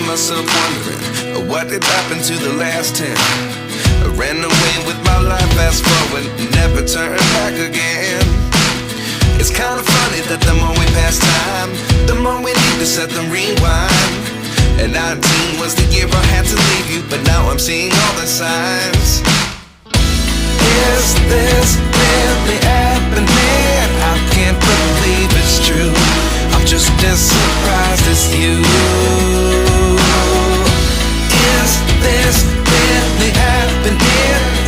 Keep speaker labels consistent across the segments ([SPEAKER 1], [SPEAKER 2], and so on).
[SPEAKER 1] find myself wondering what did happen to the last 10. I ran away with my life, fast forward, never turn back again. It's kind of funny that the more we pass time, the more we need to set them rewind. And 19 was the year I had to leave you, but now I'm seeing all the signs. Is this really happening? I can't believe it's true. I'm just as surprised as you. Is this really happening?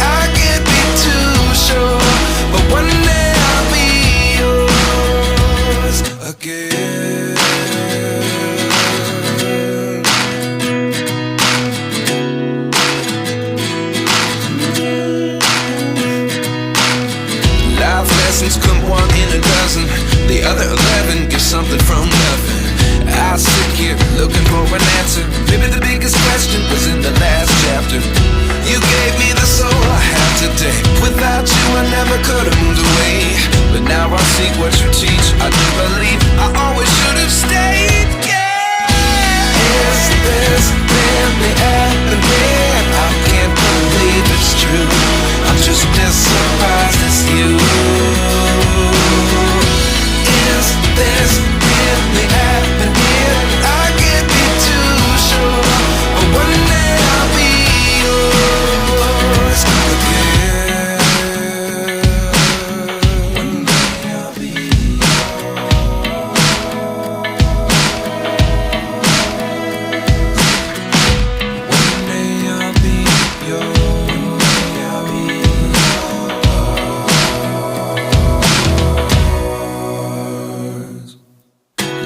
[SPEAKER 1] I can't be too sure, but one day I'll be yours again. Life lessons come one in a dozen. The other 11 give something from nothing. I sit here looking for an answer. Maybe the biggest question was in the last chapter. You gave me the soul I have today. Without you I never could have moved away. But now I see what you teach. I do believe I always should have stayed. Yeah. Is this really happening? I can't believe it's true. I'm just as surprised as you. Is this really happening? I can't be too sure, but one day I'll be yours again. One day I'll be yours. One day I'll be yours. One day I'll be yours.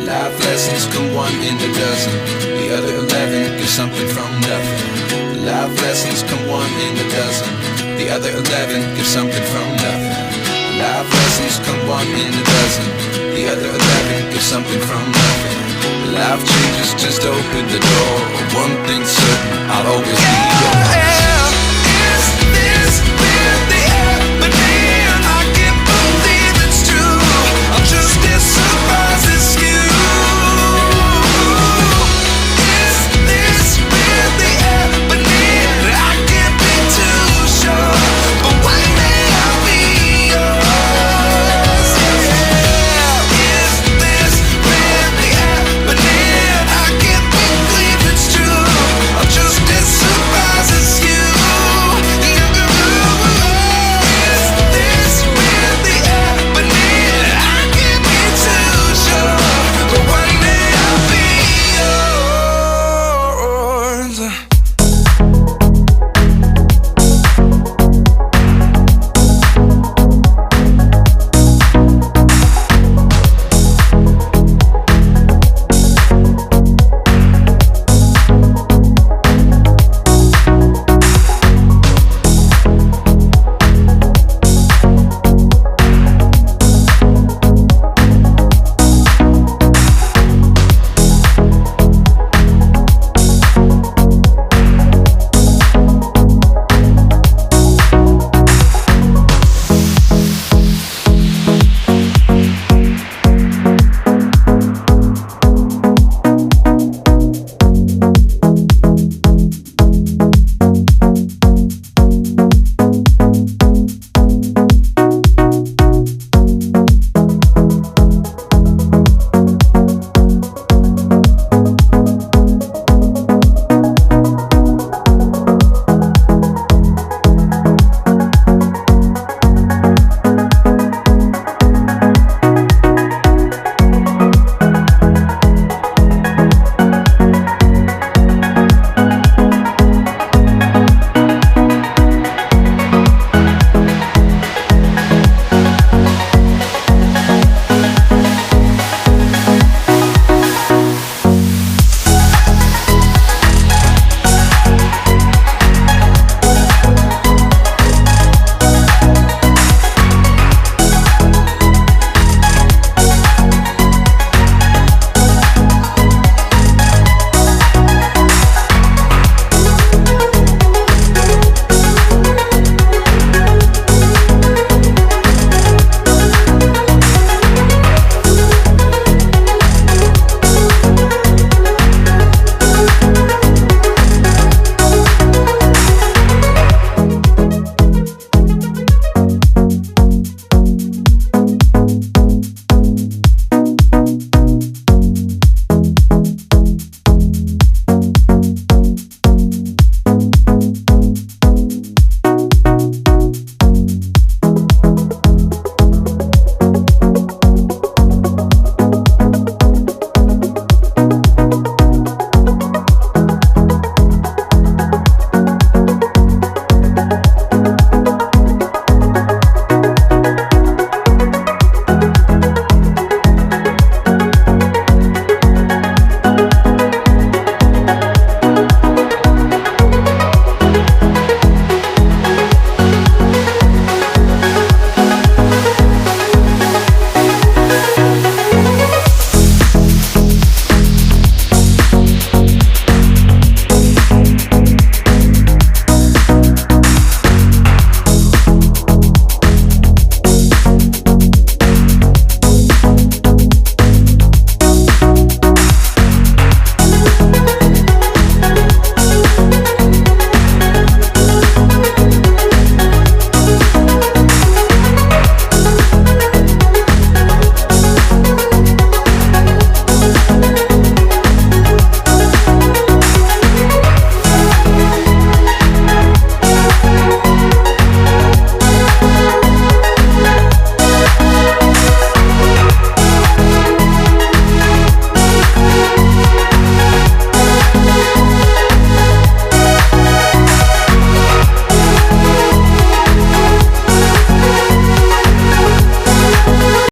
[SPEAKER 1] Life lessons come one in a dozen. The other 11 give something from nothing. Life lessons come one in a dozen. The other 11 give something from nothing. Life lessons come one in a dozen. The other 11 give something from nothing. Life changes just open the door. One thing's certain, I'll always be yours.